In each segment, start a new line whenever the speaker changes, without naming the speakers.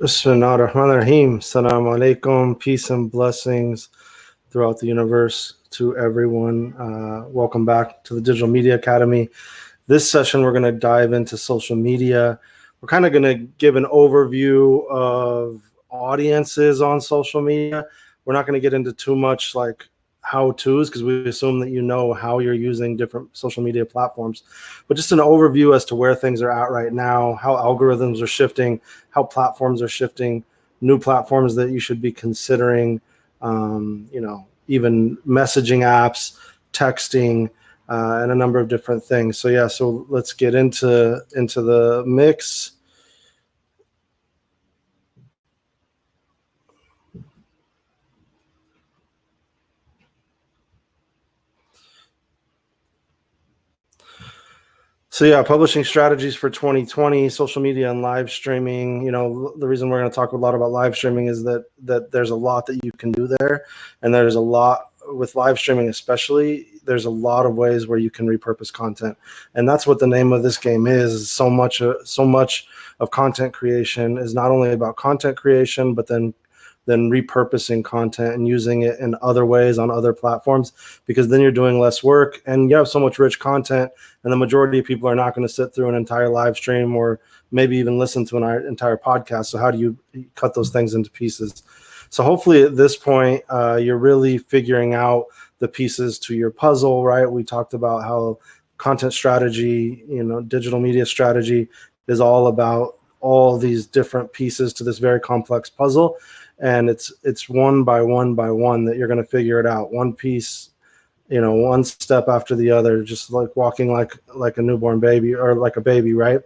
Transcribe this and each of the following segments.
Bismillahirrahmanirrahim. Assalamu alaikum. Peace and blessings throughout the universe to everyone. Welcome back to the Digital Media Academy. This session, we're going to dive into social media. We're kind of going to give an overview of audiences on social media. We're not going to get into too much like how-tos because we assume that you know how you're using different social media platforms, but just an overview as to where things are at right now, how algorithms are shifting, how platforms are shifting, new platforms that you should be considering, even messaging apps, texting, and a number of different things. So let's get into the mix. So yeah, publishing strategies for 2020, social media and live streaming. The reason we're going to talk a lot about live streaming is that there's a lot that you can do there, and there's a lot with live streaming, especially. There's a lot of ways where you can repurpose content, and that's what the name of this game is. So much of content creation is not only about content creation, but then repurposing content and using it in other ways on other platforms, because then you're doing less work and you have so much rich content, and the majority of people are not going to sit through an entire live stream or maybe even listen to an entire podcast. So how do you cut those things into pieces? So hopefully at this point, you're really figuring out the pieces to your puzzle, right? We talked about how content strategy, digital media strategy is all about all these different pieces to this very complex puzzle. And it's one by one that you're going to figure it out. One piece, one step after the other, just like walking like a newborn baby or like a baby, right?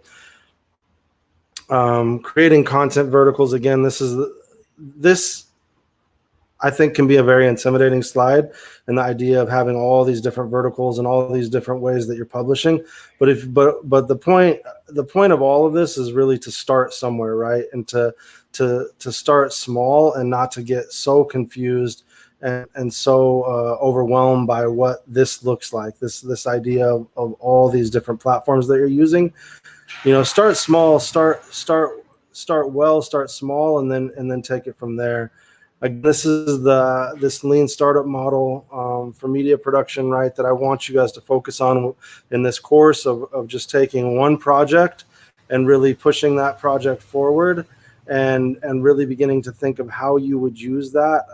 Creating content verticals. Again, this I think can be a very intimidating slide, and the idea of having all these different verticals and all these different ways that you're publishing. But the point of all of this is really to start somewhere, right? And to start small and not to get so confused and so overwhelmed by what this looks like. This idea of all these different platforms that you're using. Start small, start well, start small, and then take it from there. This is this lean startup model for media production, right, that I want you guys to focus on in this course of just taking one project and really pushing that project forward and really beginning to think of how you would use that,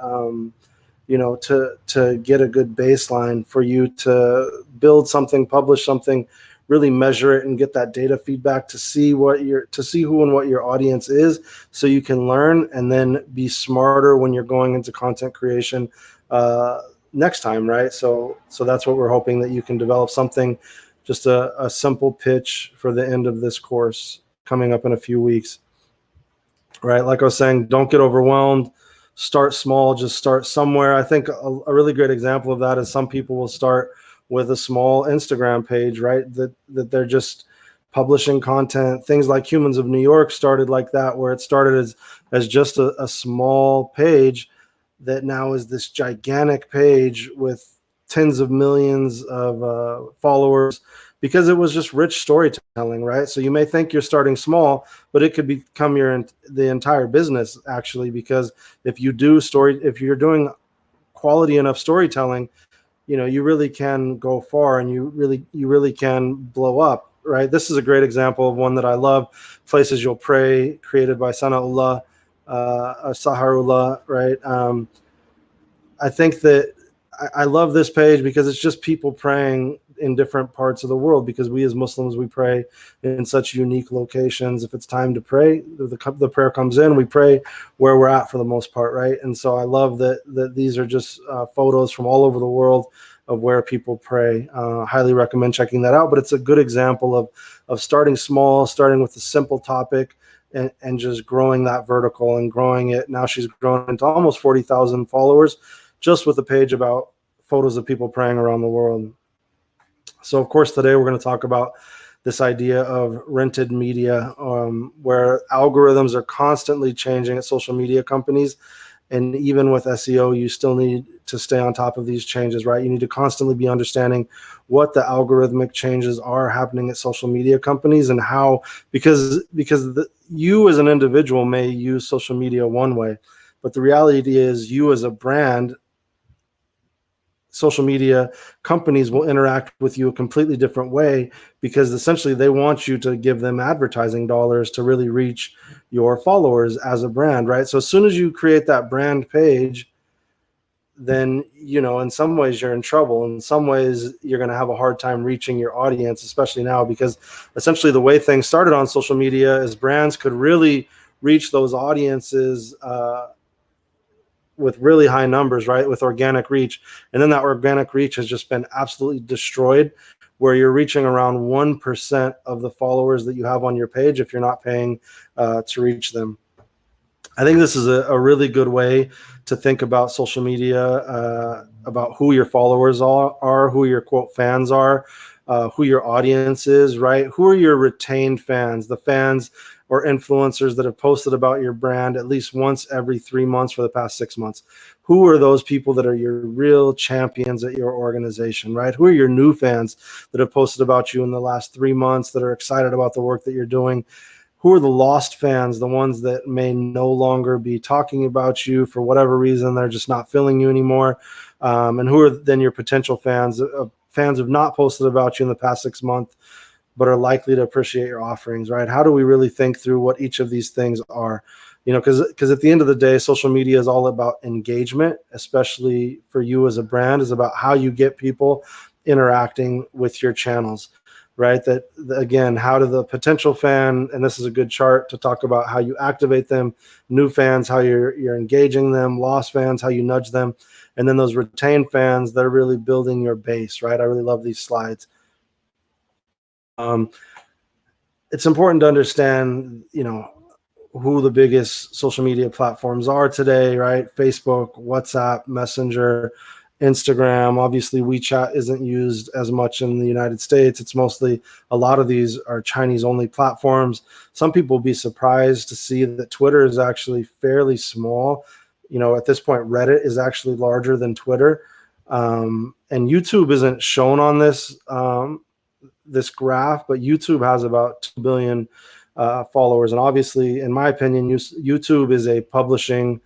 to get a good baseline for you to build something, publish something, really measure it and get that data feedback to see who and what your audience is, so you can learn and then be smarter when you're going into content creation next time, right? So that's what we're hoping, that you can develop something, just a simple pitch for the end of this course coming up in a few weeks, right? Like I was saying, don't get overwhelmed. Start small, just start somewhere. I think a really great example of that is some people will start with a small Instagram page, right? That they're just publishing content. Things like Humans of New York started like that, where it started as just a small page that now is this gigantic page with tens of millions of followers, because it was just rich storytelling, right? So you may think you're starting small, but it could become the entire business, actually, because if you're doing quality enough storytelling, you really can go far, and you really can blow up, right? This is a great example of one that I love, Places You'll Pray, created by Sanaullah, Saharullah, right? I think that I love this page because it's just people praying in different parts of the world, because we as Muslims, we pray in such unique locations. If it's time to pray, the prayer comes in, we pray where we're at for the most part, right? And so I love that these are just photos from all over the world of where people pray. Highly recommend checking that out. But it's a good example of starting small, starting with a simple topic, and just growing that vertical and growing it. Now she's grown into almost 40,000 followers just with a page about photos of people praying around the world. So of course, today we're going to talk about this idea of rented media, where algorithms are constantly changing at social media companies. And even with SEO, you still need to stay on top of these changes, right? You need to constantly be understanding what the algorithmic changes are happening at social media companies, and how, because you as an individual may use social media one way, but the reality is you as a brand, social media companies will interact with you a completely different way, because essentially they want you to give them advertising dollars to really reach your followers as a brand, right? So as soon as you create that brand page, then, in some ways you're in trouble. In some ways you're going to have a hard time reaching your audience, especially now, because essentially the way things started on social media is brands could really reach those audiences with really high numbers, right? With organic reach. And then that organic reach has just been absolutely destroyed, where you're reaching around 1% of the followers that you have on your page if you're not paying to reach them. I think this is a really good way to think about social media, about who your followers are, who your quote fans are, who your audience is, right? Who are your retained fans, the fans or influencers that have posted about your brand at least once every 3 months for the past 6 months? Who are those people that are your real champions at your organization, right? Who are your new fans that have posted about you in the last 3 months that are excited about the work that you're doing? Who are the lost fans, the ones that may no longer be talking about you for whatever reason, they're just not feeling you anymore? And who are then your potential fans, fans who have not posted about you in the past 6 months, but are likely to appreciate your offerings, right? How do we really think through what each of these things are? Because at the end of the day, social media is all about engagement, especially for you as a brand, is about how you get people interacting with your channels, right? That again, how do the potential fan, and this is a good chart to talk about how you activate them, new fans, how you're engaging them, lost fans, how you nudge them, and then those retained fans, they're really building your base, right? I really love these slides. It's important to understand, who the biggest social media platforms are today, right? Facebook, WhatsApp, Messenger, Instagram. Obviously, WeChat isn't used as much in the United States. It's mostly, a lot of these are Chinese only platforms. Some people will be surprised to see that Twitter is actually fairly small. At this point, Reddit is actually larger than Twitter. And YouTube isn't shown on this graph, but YouTube has about 2 billion followers. And obviously, in my opinion, YouTube is a publishing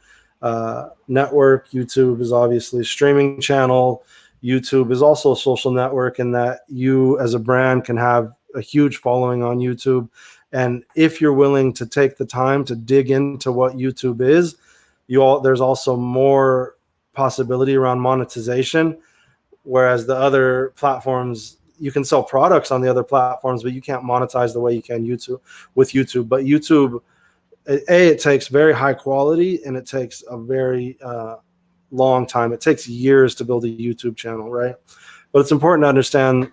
network. YouTube is obviously a streaming channel. YouTube is also a social network, in that you as a brand can have a huge following on YouTube. And if you're willing to take the time to dig into what YouTube is, there's also more possibility around monetization. Whereas the other platforms, you can sell products on the other platforms, but you can't monetize the way you can with YouTube. But YouTube, it takes very high quality, and it takes a very long time. It takes years to build a YouTube channel, right? But it's important to understand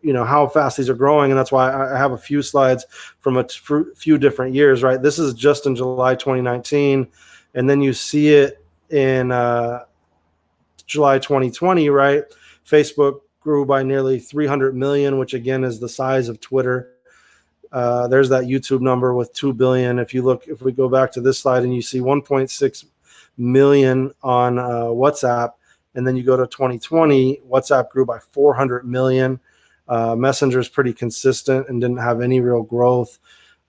how fast these are growing, and that's why I have a few slides from a few different years, right? This is just in July 2019, and then you see it in July 2020, right? Facebook grew by nearly 300 million, which again is the size of Twitter. There's that YouTube number with 2 billion. If we go back to this slide and you see 1.6 million on WhatsApp, and then you go to 2020, WhatsApp grew by 400 million. Messenger is pretty consistent and didn't have any real growth.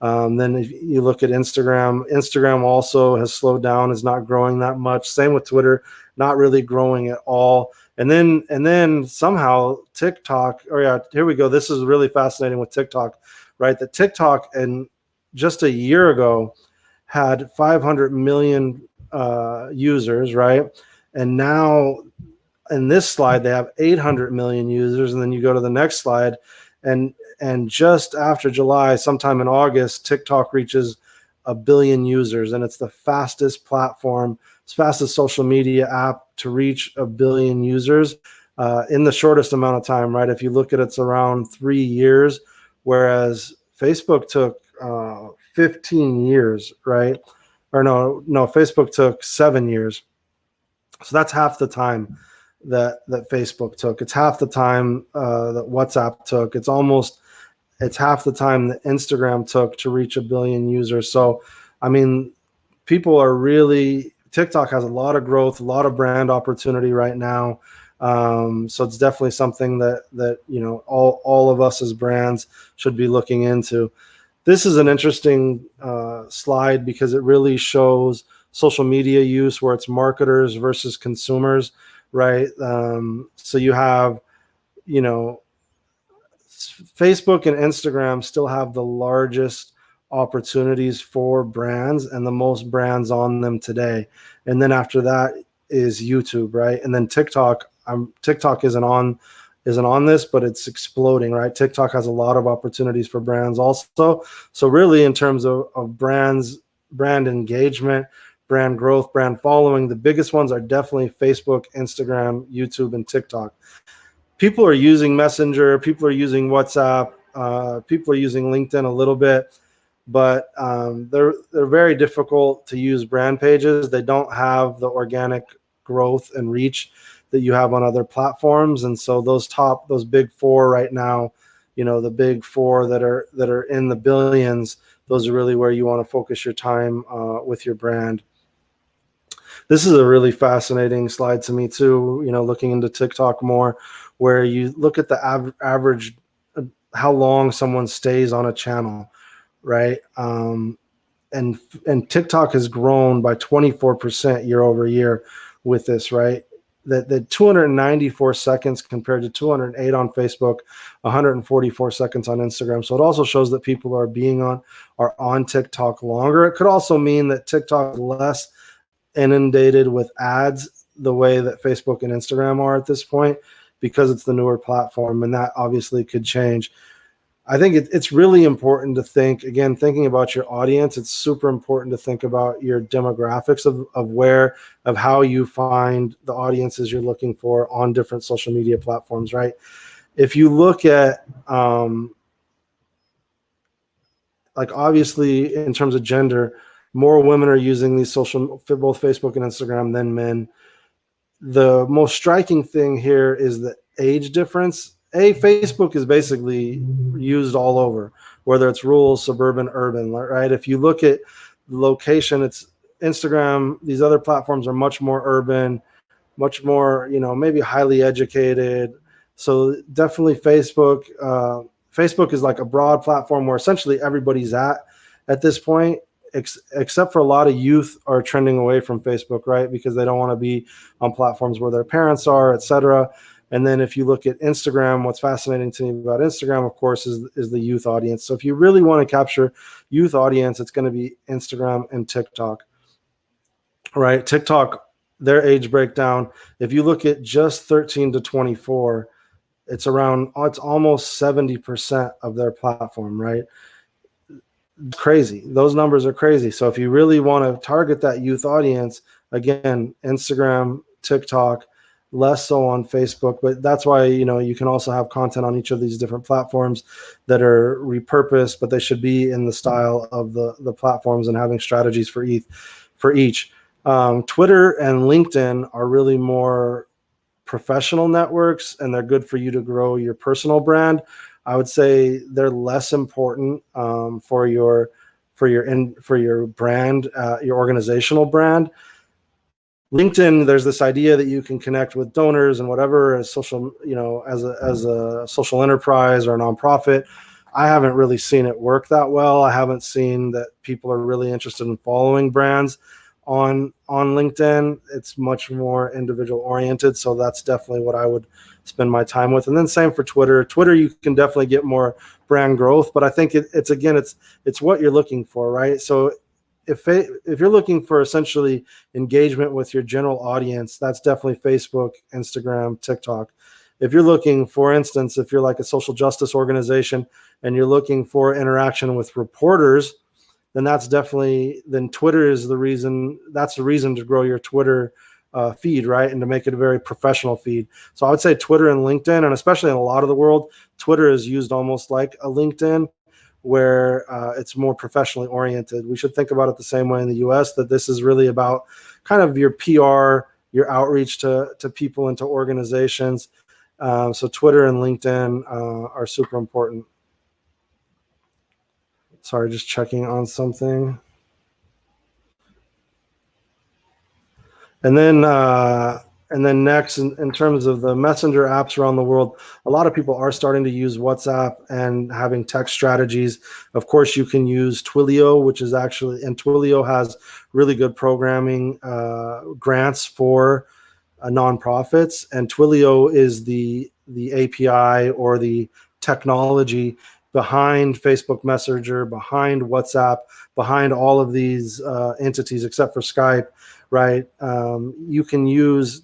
Then if you look at Instagram also has slowed down, is not growing that much. Same with Twitter, not really growing at all. And then somehow TikTok, here we go. This is really fascinating with TikTok, right? That TikTok, and just a year ago, had 500 million users, right? And now in this slide, they have 800 million users. And then you go to the next slide, and just after July, sometime in August, TikTok reaches 1 billion users, and it's the fastest social media app to reach 1 billion users in the shortest amount of time, right? If you look at it's around 3 years, whereas Facebook took 15 years, right? Or no, Facebook took 7 years. So that's half the time that Facebook took. It's half the time that WhatsApp took. It's half the time that Instagram took to reach 1 billion users. So, I mean, people are really TikTok has a lot of growth, a lot of brand opportunity right now. So it's definitely something that all of us as brands should be looking into. This is an interesting slide because it really shows social media use where it's marketers versus consumers, right? So you have, Facebook and Instagram still have the largest opportunities for brands and the most brands on them today. And then after that is YouTube, right? And then TikTok. TikTok isn't on this, but it's exploding, right? TikTok has a lot of opportunities for brands also. So really, in terms of brands, brand engagement, brand growth, brand following, the biggest ones are definitely Facebook, Instagram, YouTube, and TikTok. People are using Messenger, people are using WhatsApp, people are using LinkedIn a little bit, but they're very difficult to use brand pages. They don't have the organic growth and reach that you have on other platforms. And so those big four right now, the big four that are in the billions, those are really where you want to focus your time with your brand. This is a really fascinating slide to me too, looking into TikTok more, where you look at the average, how long someone stays on a channel, right? And TikTok has grown by 24% year over year with this, right? That 294 seconds compared to 208 on Facebook, 144 seconds on Instagram. So it also shows that people are on TikTok longer. It could also mean that TikTok is less inundated with ads the way that Facebook and Instagram are at this point, because it's the newer platform, and that obviously could change. I think it's really important to thinking about your audience. It's super important to think about your demographics of how you find the audiences you're looking for on different social media platforms, right? If you look at like, obviously, in terms of gender, more women are using these both Facebook and Instagram than men. The most striking thing here is the age difference. Facebook is basically used all over, whether it's rural, suburban, urban, right? If you look at location, it's Instagram. These other platforms are much more urban, much more, maybe highly educated. So definitely Facebook. Facebook is like a broad platform where essentially everybody's at this point, except for a lot of youth are trending away from Facebook, right? Because they don't want to be on platforms where their parents are, et cetera. And then if you look at Instagram, what's fascinating to me about Instagram, of course, is the youth audience. So if you really want to capture youth audience, it's going to be Instagram and TikTok, right? TikTok, their age breakdown, if you look at just 13 to 24, it's almost 70% of their platform, right? Crazy. Those numbers are crazy. So if you really want to target that youth audience, again, Instagram, TikTok, less so on Facebook, but that's why, you can also have content on each of these different platforms that are repurposed, but they should be in the style of the platforms and having strategies for each. Twitter and LinkedIn are really more professional networks, and they're good for you to grow your personal brand. I would say they're less important for your brand, your organizational brand. LinkedIn, there's this idea that you can connect with donors and whatever as social, as a social enterprise or a nonprofit. I haven't really seen it work that well. I haven't seen that people are really interested in following brands on LinkedIn. It's much more individual oriented. So that's definitely what I would spend my time with. And then same for Twitter. Twitter, you can definitely get more brand growth, but I think it's what you're looking for, right? So if you're looking for essentially engagement with your general audience, that's definitely Facebook, Instagram, TikTok. If you're looking, for instance, if you're like a social justice organization and you're looking for interaction with reporters, then Twitter is the reason. That's the reason to grow your Twitter feed, right? And to make it a very professional feed. So I would say Twitter and LinkedIn, and especially in a lot of the world, Twitter is used almost like a LinkedIn, where it's more professionally oriented. We should think about it the same way in the US, that this is really about kind of your PR, your outreach to people and to organizations. So Twitter and LinkedIn are super important. Sorry, just checking on something. And then next, in terms of the messenger apps around the world, a lot of people are starting to use WhatsApp and having text strategies. Of course, you can use Twilio, which is actually, and Twilio has really good programming grants for nonprofits. And Twilio is the API or the technology behind Facebook Messenger, behind WhatsApp, behind all of these entities, except for Skype, right? You can use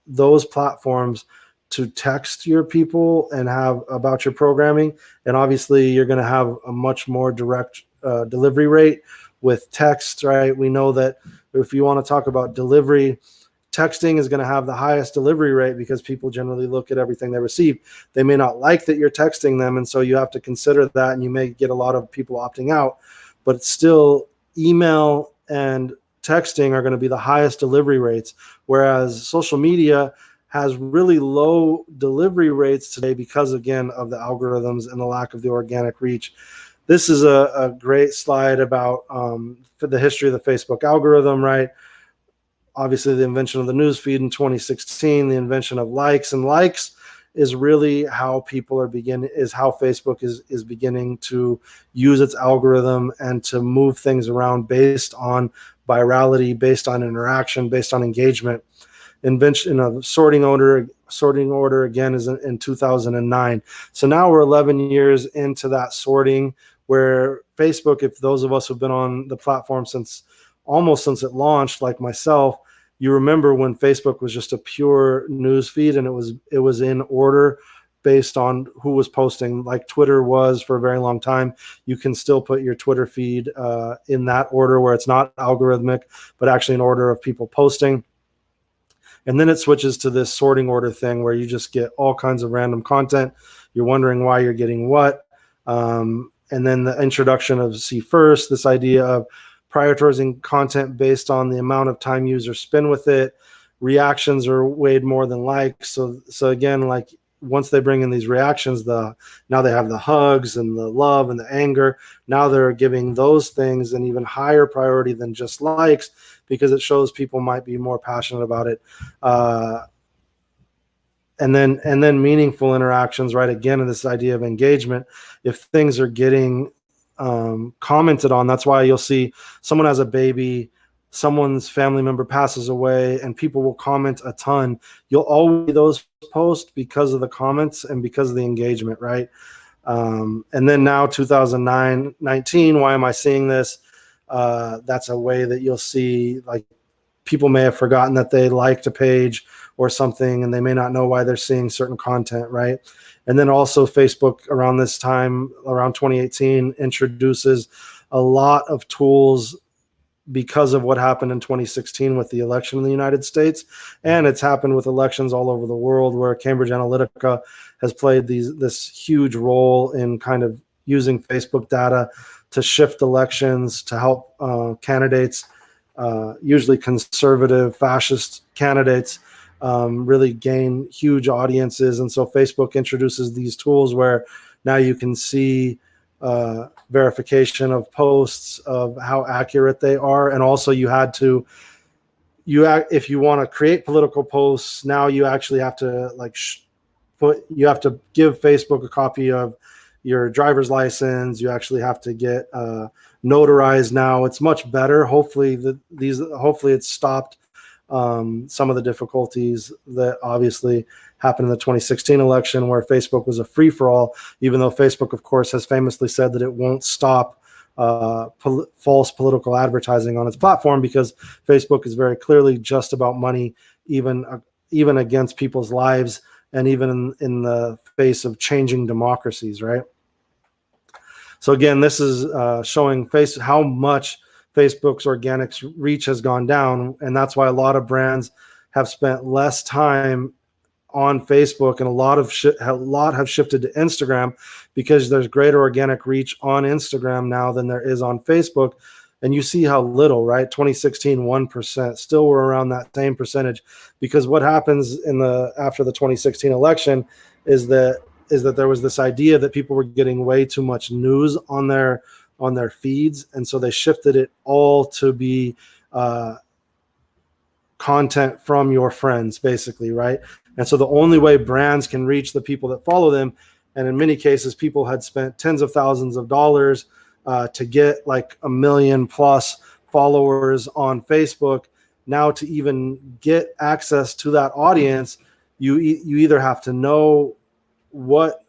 those platforms to text your people and have about your programming. And obviously, you're going to have a much more direct delivery rate with text, right? We know that if you want to talk about delivery, texting is going to have the highest delivery rate because people generally look at everything they receive. They may not like that you're texting them, and so you have to consider that, and you may get a lot of people opting out. But it's still, email and texting are going to be the highest delivery rates, whereas social media has really low delivery rates today because, again, of the algorithms and the lack of the organic reach. This is a great slide about for the history of the Facebook algorithm, right? Obviously, the invention of the news feed in 2016, the invention of likes, and likes is really how people are how Facebook is beginning to use its algorithm and to move things around based on virality, based on interaction, based on engagement. Invention of sorting order again is in 2009. So now we're 11 years into that sorting, where Facebook, if those of us who've been on the platform since it launched, like myself, you remember when Facebook was just a pure news feed, and it was in order based on who was posting, like Twitter was for a very long time. You can still put your Twitter feed in that order, where it's not algorithmic, but actually an order of people posting. And then it switches to this sorting order thing where you just get all kinds of random content. You're wondering why you're getting what. And then the introduction of See First, this idea of prioritizing content based on the amount of time users spend with it. Reactions are weighed more than likes. So again, like once they bring in these reactions, now they have the hugs and the love and the anger. Now they're giving those things an even higher priority than just likes, because it shows people might be more passionate about it. And then meaningful interactions, right? Again, in this idea of engagement, if things are getting commented on, that's why you'll see someone has a baby, someone's family member passes away, and people will comment a ton. You'll always see those posts because of the comments and because of the engagement, right? And then now 2019, why am I seeing this? That's a way that you'll see, like, people may have forgotten that they liked a page or something, and they may not know why they're seeing certain content, right? And then also Facebook around this time, around 2018, introduces a lot of tools because of what happened in 2016 with the election in the United States. And it's happened with elections all over the world, where Cambridge Analytica has played this huge role in kind of using Facebook data to shift elections, to help candidates, usually conservative, fascist candidates, really gain huge audiences. And so Facebook introduces these tools where now you can see verification of posts, of how accurate they are. And also if you want to create political posts, now you actually have to you have to give Facebook a copy of your driver's license. You actually have to get notarized now. It's much better. Hopefully it's stopped some of the difficulties that obviously happened in the 2016 election, where Facebook was a free-for-all, even though Facebook, of course, has famously said that it won't stop false political advertising on its platform, because Facebook is very clearly just about money, even against people's lives, and even in the face of changing democracies, right? So again, this is showing how much Facebook's organic reach has gone down, and that's why a lot of brands have spent less time on Facebook, and a lot have shifted to Instagram, because there's greater organic reach on Instagram now than there is on Facebook. And you see how little, right? 2016, 1%. Still we're around that same percentage, because what happens after the 2016 election is that there was this idea that people were getting way too much news on their feeds, and so they shifted it all to be content from your friends, basically, right? And so the only way brands can reach the people that follow them, and in many cases, people had spent tens of thousands of dollars to get like 1 million plus followers on Facebook. Now, to even get access to that audience, you either have to know what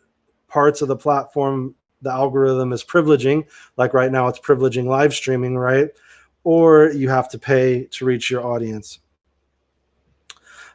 parts of the platform the algorithm is privileging, like right now it's privileging live streaming, right? Or you have to pay to reach your audience.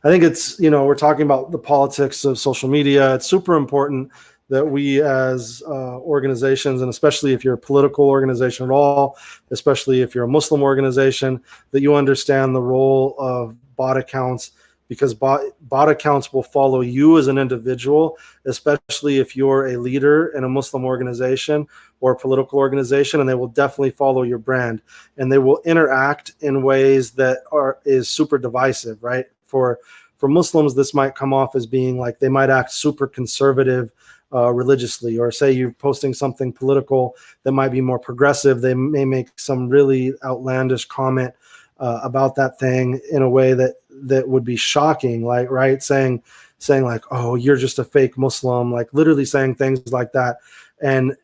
I think it's, we're talking about the politics of social media. It's super important that we as organizations, and especially if you're a political organization at all, especially if you're a Muslim organization, that you understand the role of bot accounts, because bot accounts will follow you as an individual, especially if you're a leader in a Muslim organization or a political organization, and they will definitely follow your brand, and they will interact in ways that is super divisive, right? For Muslims, this might come off as being like they might act super conservative religiously, or say you're posting something political that might be more progressive. They may make some really outlandish comment about that thing in a way that would be shocking, like, right, saying like, oh, you're just a fake Muslim, like literally saying things like that. And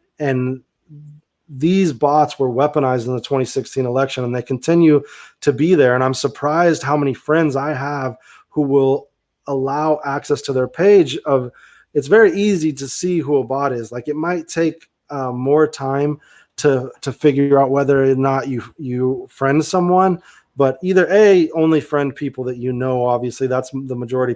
these bots were weaponized in the 2016 election, and they continue to be there. And I'm surprised how many friends I have who will allow access to their page. It's very easy to see who a bot is. Like, it might take more time to figure out whether or not you friend someone, but either only friend people that you know. Obviously, that's the majority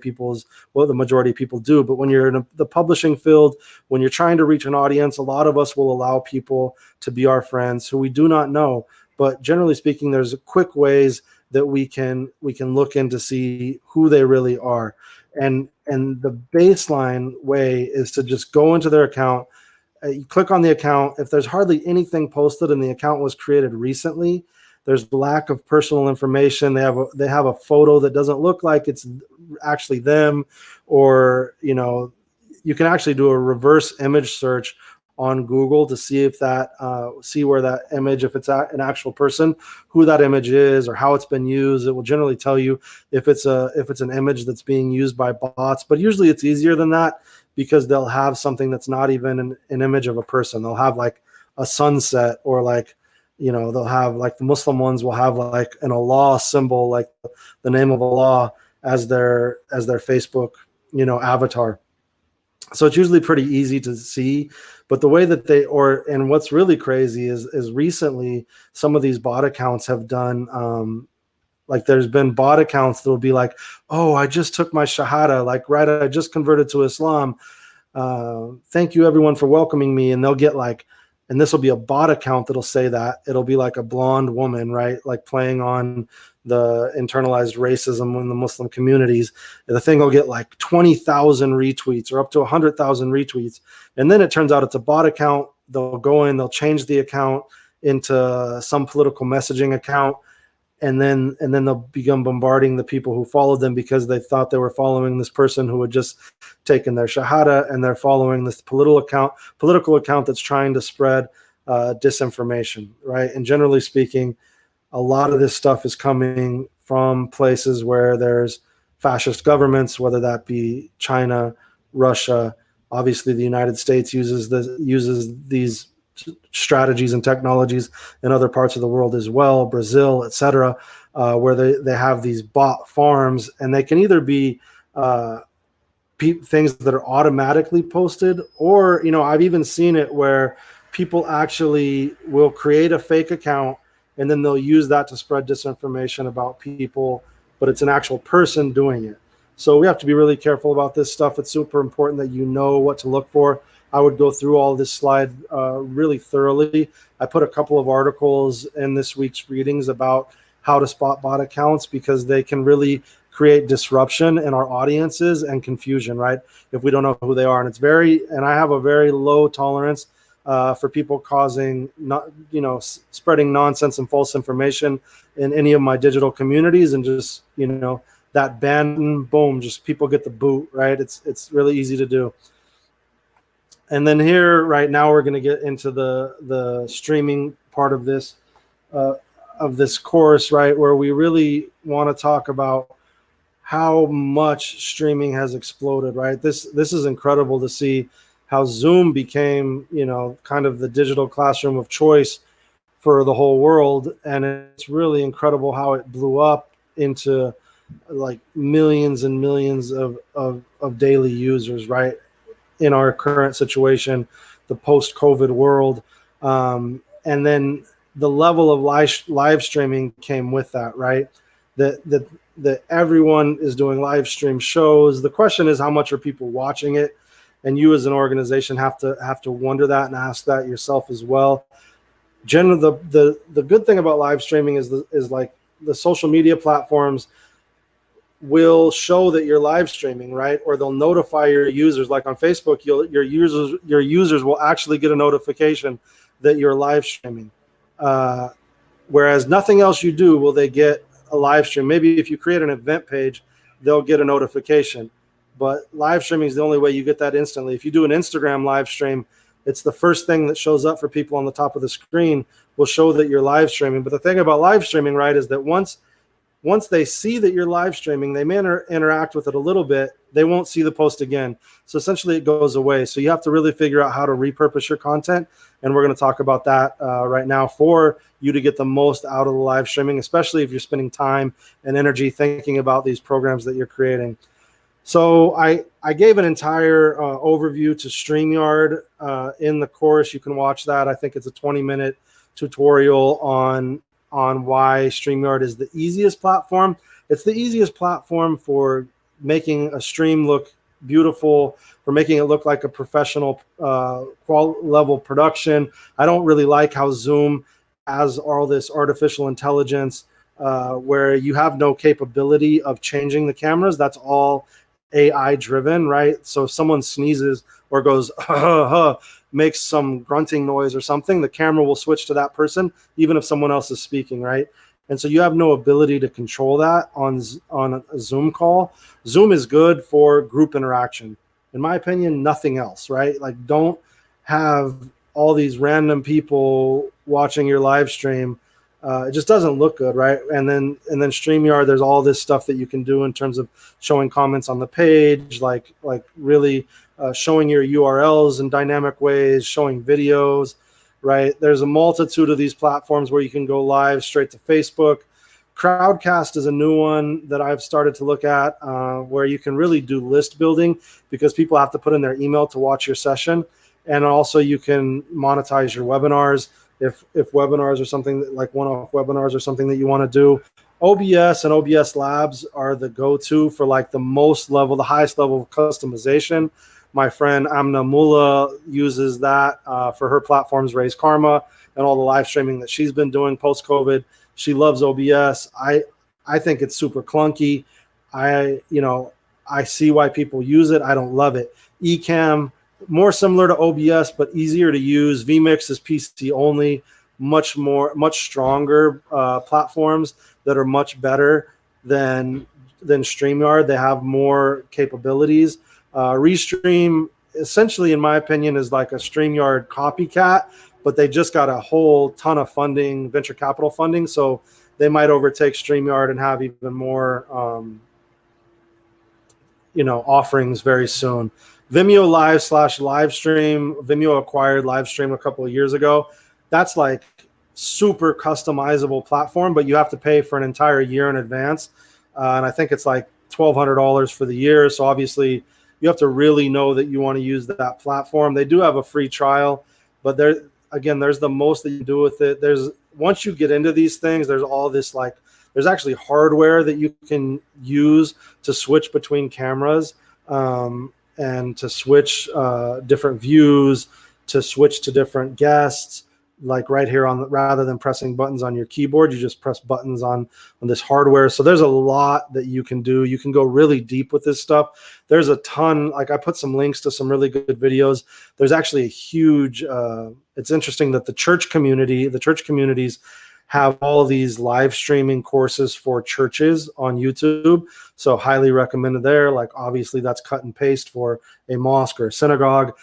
what the majority of people do. But when you're in the publishing field, when you're trying to reach an audience, a lot of us will allow people to be our friends who we do not know. But generally speaking, there's quick ways that we can look in to see who they really are. And the baseline way is to just go into their account. You click on the account. If there's hardly anything posted and the account was created recently, there's lack of personal information. They have a photo that doesn't look like it's actually them, or you can actually do a reverse image search on Google to see if see where that image, if it's an actual person, who that image is, or how it's been used. It will generally tell you if it's an image that's being used by bots. But usually it's easier than that, because they'll have something that's not even an image of a person. They'll have like a sunset, or like, they'll have, like, the Muslim ones will have like an Allah symbol, like the name of Allah, as their Facebook, avatar. So it's usually pretty easy to see. But the way that and what's really crazy is recently some of these bot accounts have done, like, there's been bot accounts that will be like, oh, I just took my Shahada, like, right, I just converted to Islam. Thank you everyone for welcoming me. And they'll get like, and this will be a bot account that'll say that. It'll be like a blonde woman, right? Like playing on the internalized racism in the Muslim communities. And the thing will get like 20,000 retweets or up to 100,000 retweets. And then it turns out it's a bot account. They'll go in, they'll change the account into some political messaging account. And then they'll begin bombarding the people who followed them, because they thought they were following this person who had just taken their Shahada, and they're following this political account that's trying to spread disinformation, right? And generally speaking, a lot of this stuff is coming from places where there's fascist governments, whether that be China, Russia. Obviously, the United States uses these strategies and technologies in other parts of the world as well, Brazil, etc., where they have these bot farms, and they can either be things that are automatically posted, or I've even seen it where people actually will create a fake account, and then they'll use that to spread disinformation about people, but it's an actual person doing it. So we have to be really careful about this stuff. It's super important that you know what to look for. I would go through all this slide really thoroughly. I put a couple of articles in this week's readings about how to spot bot accounts, because they can really create disruption in our audiences and confusion, right? If we don't know who they are. And I have a very low tolerance for people spreading nonsense and false information in any of my digital communities, and just, that ban, boom, just people get the boot, right? It's really easy to do. And then here, right now, we're going to get into the streaming part of this. this course, right, where we really want to talk about how much streaming has exploded, right? This is incredible to see how Zoom became, kind of the digital classroom of choice for the whole world. And it's really incredible how it blew up into like millions and millions of daily users, right? In our current situation, the post-COVID world. And then the level of live streaming came with that, right? That everyone is doing live stream shows. The question is, how much are people watching it? And you as an organization have to wonder that and ask that yourself as well. Generally, the good thing about live streaming is like the social media platforms will show that you're live streaming, right? Or they'll notify your users. Like on Facebook, your users will actually get a notification that you're live streaming. Whereas nothing else you do will they get a live stream. Maybe if you create an event page, they'll get a notification. But live streaming is the only way you get that instantly. If you do an Instagram live stream, it's the first thing that shows up for people on the top of the screen will show that you're live streaming. But the thing about live streaming, right, is that once they see that you're live streaming, they may interact with it a little bit. They won't see the post again. So essentially it goes away. So you have to really figure out how to repurpose your content. And we're going to talk about that right now for you to get the most out of the live streaming, especially if you're spending time and energy thinking about these programs that you're creating. So I gave an entire overview to StreamYard in the course. You can watch that. I think it's a 20-minute tutorial on why StreamYard is the easiest platform. It's the easiest platform for making a stream look beautiful, for making it look like a professional level production. I don't really like how Zoom has all this artificial intelligence where you have no capability of changing the cameras. That's all AI driven, right? So if someone sneezes or goes, makes some grunting noise or something, the camera will switch to that person, even if someone else is speaking, right? And so you have no ability to control that on a Zoom call. Zoom is good for group interaction. In my opinion, nothing else, right? Like, don't have all these random people watching your live stream. It just doesn't look good, right? And then StreamYard, there's all this stuff that you can do in terms of showing comments on the page, like really showing your URLs in dynamic ways, showing videos, right? There's a multitude of these platforms where you can go live straight to Facebook. Crowdcast is a new one that I've started to look at where you can really do list building because people have to put in their email to watch your session. And also you can monetize your webinars if webinars are something that, like one-off webinars or something that you want to do. OBS and OBS Labs are the go-to for like the highest level of customization. My friend Amna Mullah uses that for her platforms, Raise Karma, and all the live streaming that she's been doing post-COVID. She loves OBS. I think it's super clunky. I see why people use it. I don't love it. Ecamm, more similar to OBS, but easier to use. vMix is PC only, much stronger platforms that are much better than StreamYard. They have more capabilities. Restream, essentially, in my opinion, is like a StreamYard copycat, but they just got a whole ton of funding, venture capital funding, so they might overtake StreamYard and have even more offerings very soon. Vimeo Live /Livestream. Vimeo acquired Livestream a couple of years ago. That's like super customizable platform, but you have to pay for an entire year in advance. And I think it's like $1,200 for the year. So obviously you have to really know that you want to use that platform. They do have a free trial, but there's the most that you do with it. Once you get into these things, there's all this there's actually hardware that you can use to switch between cameras. And to switch different views, to switch to different guests, like right here rather than pressing buttons on your keyboard, you just press buttons on this hardware. So there's a lot that you can do. You can go really deep with this stuff. There's a ton, I put some links to some really good videos. There's actually a huge, it's interesting that the church communities have all these live streaming courses for churches on YouTube. So highly recommended there. Like obviously that's cut and paste for a mosque or a synagogue,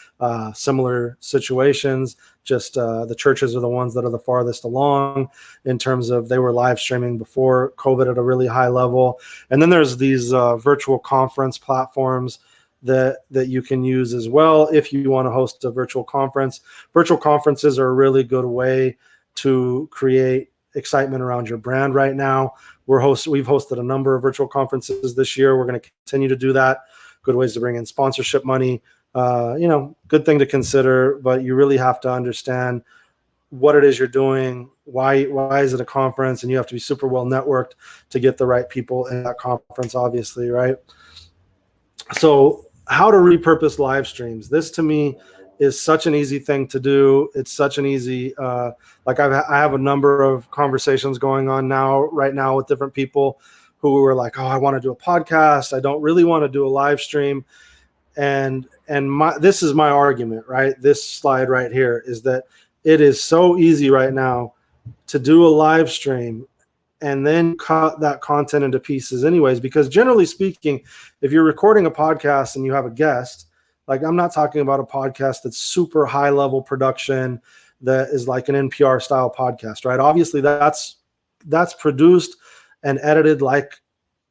similar situations. Just the churches are the ones that are the farthest along in terms of they were live streaming before COVID at a really high level. And then there's these virtual conference platforms that you can use as well if you want to host a virtual conference. Virtual conferences are a really good way to create excitement around your brand right now. We've hosted a number of virtual conferences this year. We're going to continue to do that. Good ways to bring in sponsorship money. Good thing to consider, but you really have to understand what it is you're doing. Why is it a conference? And you have to be super well networked to get the right people in that conference, obviously, right? So how to repurpose live streams. This to me is such an easy thing to do. It's such an easy, I have a number of conversations going on right now with different people who were like, oh, I want to do a podcast. I don't really want to do a live stream. And this is my argument, right? This slide right here is that it is so easy right now to do a live stream and then cut that content into pieces anyways, because generally speaking, if you're recording a podcast and you have a guest, like I'm not talking about a podcast that's super high level production that is like an NPR style podcast, right? Obviously that's produced and edited like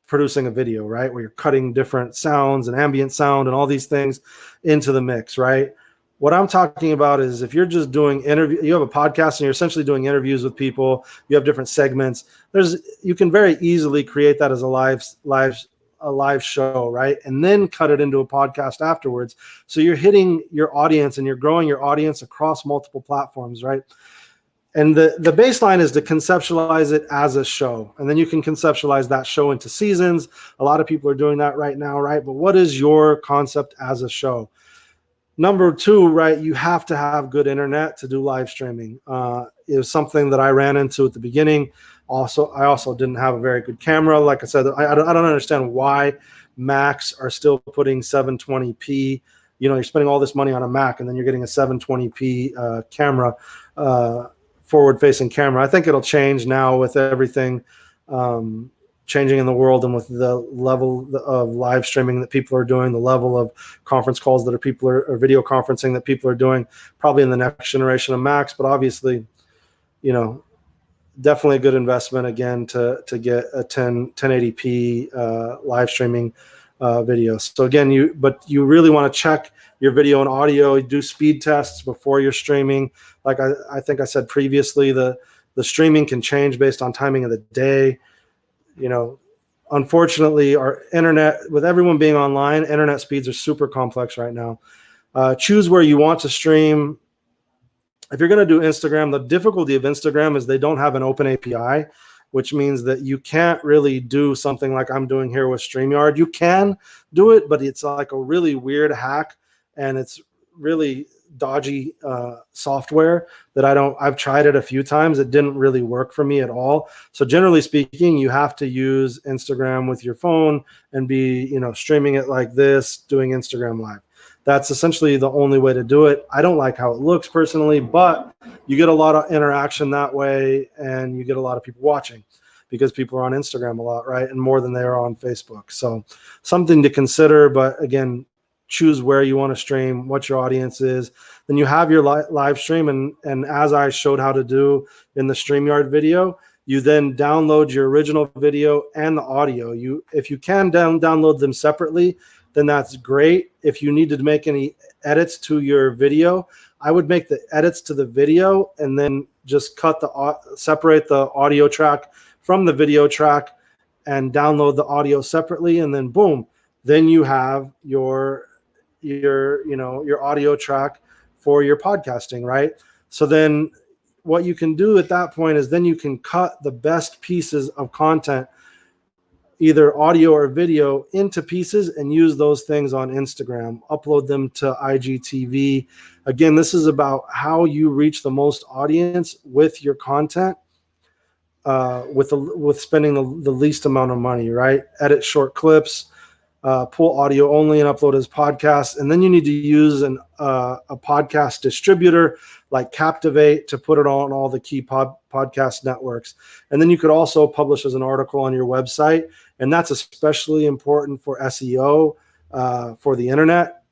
producing a video, right? Where you're cutting different sounds and ambient sound and all these things into the mix, right? What I'm talking about is if you're just doing you have a podcast and you're essentially doing interviews with people, you have different segments. You can very easily create that as a live show, right? And then cut it into a podcast afterwards. So you're hitting your audience and you're growing your audience across multiple platforms, right? And the baseline is to conceptualize it as a show. And then you can conceptualize that show into seasons. A lot of people are doing that right now, right? But what is your concept as a show? Number two, right, you have to have good internet to do live streaming. It was something that I ran into at the beginning. I also didn't have a very good camera. Like I said, I don't understand why Macs are still putting 720p. You're spending all this money on a Mac and then you're getting a 720p camera, forward-facing camera. I think it'll change now with everything changing in the world and with the level of live streaming that people are doing, the level of conference calls that or video conferencing that people are doing, probably in the next generation of Macs. But obviously, definitely a good investment again to get a 1080p live streaming video. So again, you really want to check your video and audio, do speed tests before you're streaming. Like I think I said previously, the streaming can change based on timing of the day. Unfortunately, our internet, with everyone being online, internet speeds are super complex right now. Choose where you want to stream. If you're going to do Instagram, the difficulty of Instagram is they don't have an open API, which means that you can't really do something like I'm doing here with StreamYard. You can do it, but it's like a really weird hack, and it's really dodgy software that I've tried it a few times. It didn't really work for me at all. So generally speaking, you have to use Instagram with your phone and be, streaming it like this, doing Instagram live. That's essentially the only way to do it. I don't like how it looks personally, but you get a lot of interaction that way and you get a lot of people watching because people are on Instagram a lot, right? And more than they are on Facebook. So something to consider, but again, choose where you want to stream, what your audience is. Then you have your live stream. And as I showed how to do in the StreamYard video, you then download your original video and the audio. If you can download them separately, then that's great. If you need to make any edits to your video, I would make the edits to the video and then just separate the audio track from the video track and download the audio separately. And then boom, then you have your audio track for your podcasting, right? So then what you can do at that point is then you can cut the best pieces of content, either audio or video, into pieces and use those things on Instagram, upload them to IGTV. Again, this is about how you reach the most audience with your content, with spending the least amount of money, right? Edit short clips, pull audio only and upload as podcasts. And then you need to use a podcast distributor like Captivate to put it on all the key podcast networks. And then you could also publish as an article on your website. And that's especially important for SEO, for the internet,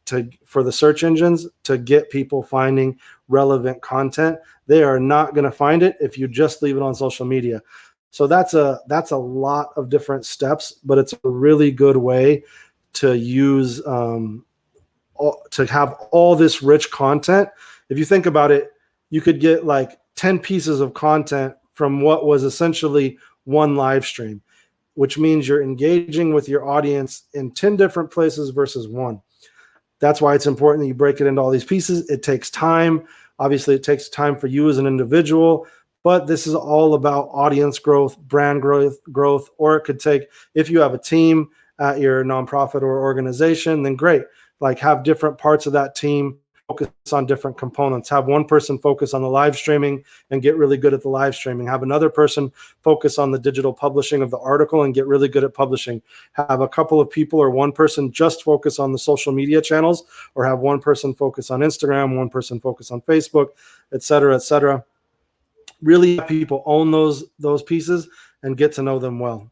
for the search engines, to get people finding relevant content. They are not going to find it if you just leave it on social media. So that's a lot of different steps, but it's a really good way to use to have all this rich content. If you think about it, you could get like 10 pieces of content from what was essentially one live stream, which means you're engaging with your audience in 10 different places versus one. That's why it's important that you break it into all these pieces. It takes time. Obviously, it takes time for you as an individual. But this is all about audience growth, brand growth, or it could take, if you have a team at your nonprofit or organization, then great. Like have different parts of that team focus on different components. Have one person focus on the live streaming and get really good at the live streaming. Have another person focus on the digital publishing of the article and get really good at publishing. Have a couple of people or one person just focus on the social media channels, or have one person focus on Instagram, one person focus on Facebook, et cetera, et cetera. Really have people own those pieces and get to know them well.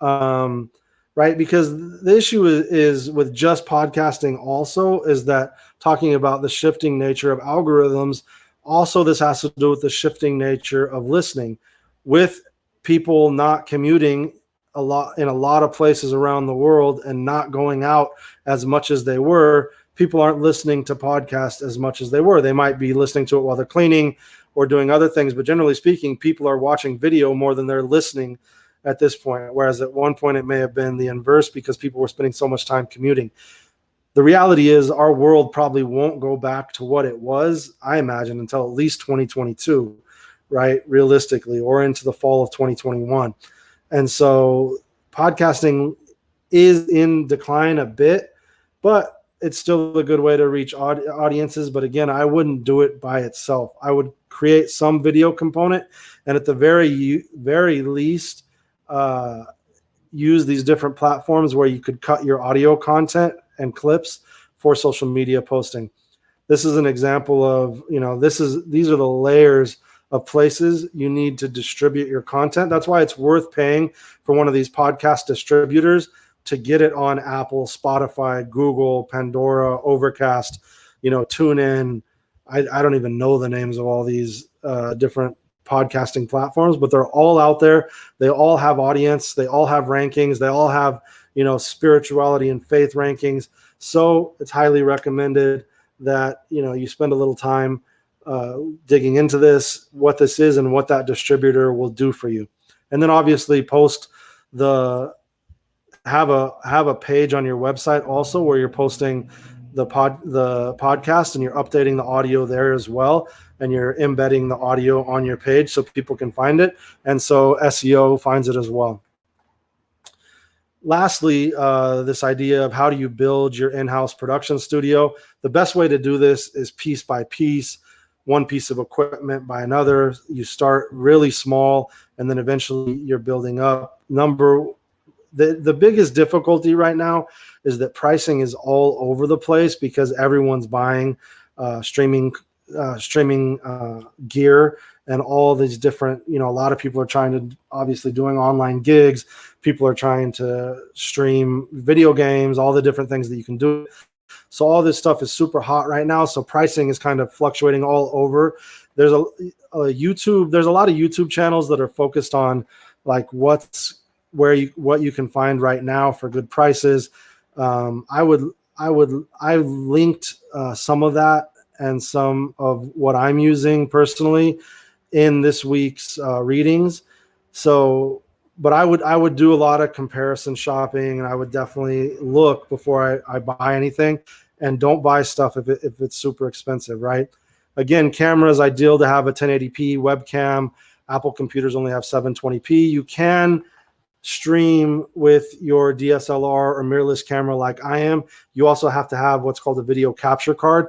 Right? Because the issue is with just podcasting also is that talking about the shifting nature of algorithms, also this has to do with the shifting nature of listening. With people not commuting a lot in a lot of places around the world and not going out as much as they were, people aren't listening to podcasts as much as they were. They might be listening to it while they're cleaning or doing other things, but generally speaking, people are watching video more than they're listening at this point, whereas at one point it may have been the inverse because people were spending so much time commuting. The reality is our world probably won't go back to what it was, I imagine, until at least 2022, right, realistically, or into the fall of 2021. And so podcasting is in decline a bit, but it's still a good way to reach audiences. But again, I wouldn't do it by itself. I would create some video component, and at the very least, use these different platforms where you could cut your audio content and clips for social media posting. This is an example of, these are the layers of places you need to distribute your content. That's why it's worth paying for one of these podcast distributors to get it on Apple, Spotify, Google, Pandora, Overcast, TuneIn. I don't even know the names of all these different podcasting platforms, but they're all out there. They all have audience. They all have rankings. They all have, spirituality and faith rankings. So it's highly recommended that, you spend a little time digging into this, what this is and what that distributor will do for you. And then obviously have a page on your website also where you're posting the podcast and you're updating the audio there as well, and you're embedding the audio on your page so people can find it, and so SEO finds it as well. Lastly, this idea of how do you build your in-house production studio. The best way to do this is piece by piece, one piece of equipment by another. You start really small and then eventually you're building up. The biggest difficulty right now is that pricing is all over the place because everyone's buying streaming gear and all these different, a lot of people are trying to, obviously doing online gigs. People are trying to stream video games, all the different things that you can do. So all this stuff is super hot right now. So pricing is kind of fluctuating all over. There's a lot of YouTube channels that are focused on like what you can find right now for good prices. I linked some of that and some of what I'm using personally in this week's readings. So, but I would do a lot of comparison shopping, and I would definitely look before I buy anything, and don't buy stuff if it's super expensive, right? Again, camera is ideal to have a 1080p webcam. Apple computers only have 720p. You can stream with your DSLR or mirrorless camera like I am, you also have to have what's called a video capture card.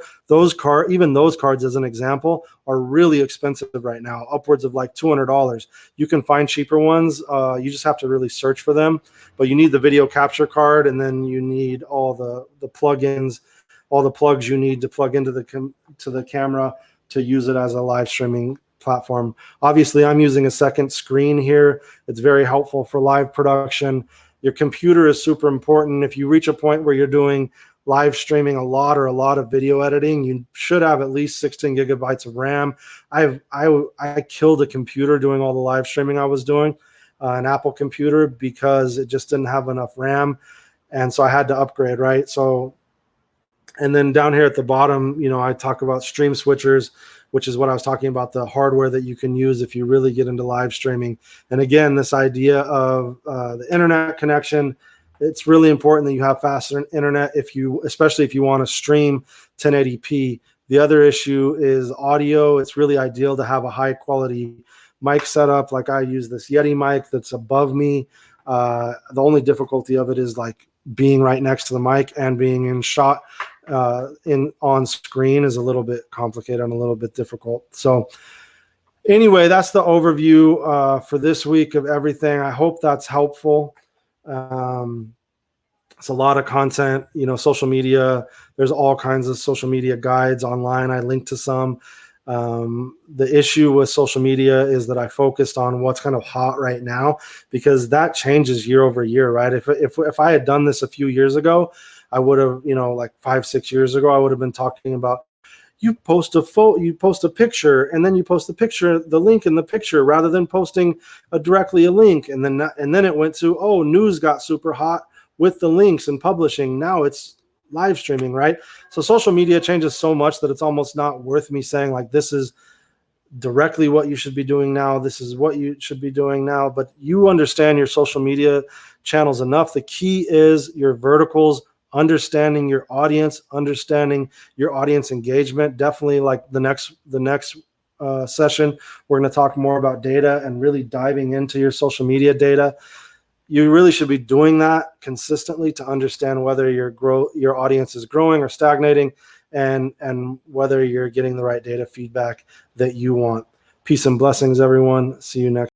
Even those cards, as an example, are really expensive right now, upwards of like $200. You can find cheaper ones. You just have to really search for them. But you need the video capture card, and then you need all the plugins, all the plugs you need to plug into the camera to use it as a live streaming platform. Obviously, I'm using a second screen here. It's very helpful for live production. Your computer is super important. If you reach a point where you're doing live streaming a lot of video editing, you should have at least 16 gigabytes of RAM. I killed a computer doing all the live streaming I was doing, an Apple computer, because it just didn't have enough RAM. And so I had to upgrade, right? So, and then down here at the bottom, I talk about stream switchers, which is what I was talking about, the hardware that you can use if you really get into live streaming. And again, this idea of the internet connection, it's really important that you have faster internet, especially if you want to stream 1080p. The other issue is audio. It's really ideal to have a high quality mic setup. Like I use this Yeti mic that's above me. The only difficulty of it is like being right next to the mic, and being in shot on screen is a little bit complicated and a little bit difficult. So anyway, that's the overview for this week of everything. I hope that's helpful. It's a lot of content, social media. There's all kinds of social media guides online. I linked to some. The issue with social media is that I focused on what's kind of hot right now, because that changes year over year, right? If I had done this a few years ago, I would have, like 5-6 years ago, I would have been talking about, you post a picture, and then you post the link in the picture, rather than posting directly a link. And then it went to, news got super hot with the links and publishing. Now it's live streaming, right? So social media changes so much that it's almost not worth me saying like, this is directly what you should be doing now. This is what you should be doing now. But you understand your social media channels enough. The key is your verticals, understanding your audience engagement. Definitely, like the next session, we're going to talk more about data and really diving into your social media data. You really should be doing that consistently to understand whether your audience is growing or stagnating, and whether you're getting the right data feedback that you want. Peace and blessings, everyone. See you next.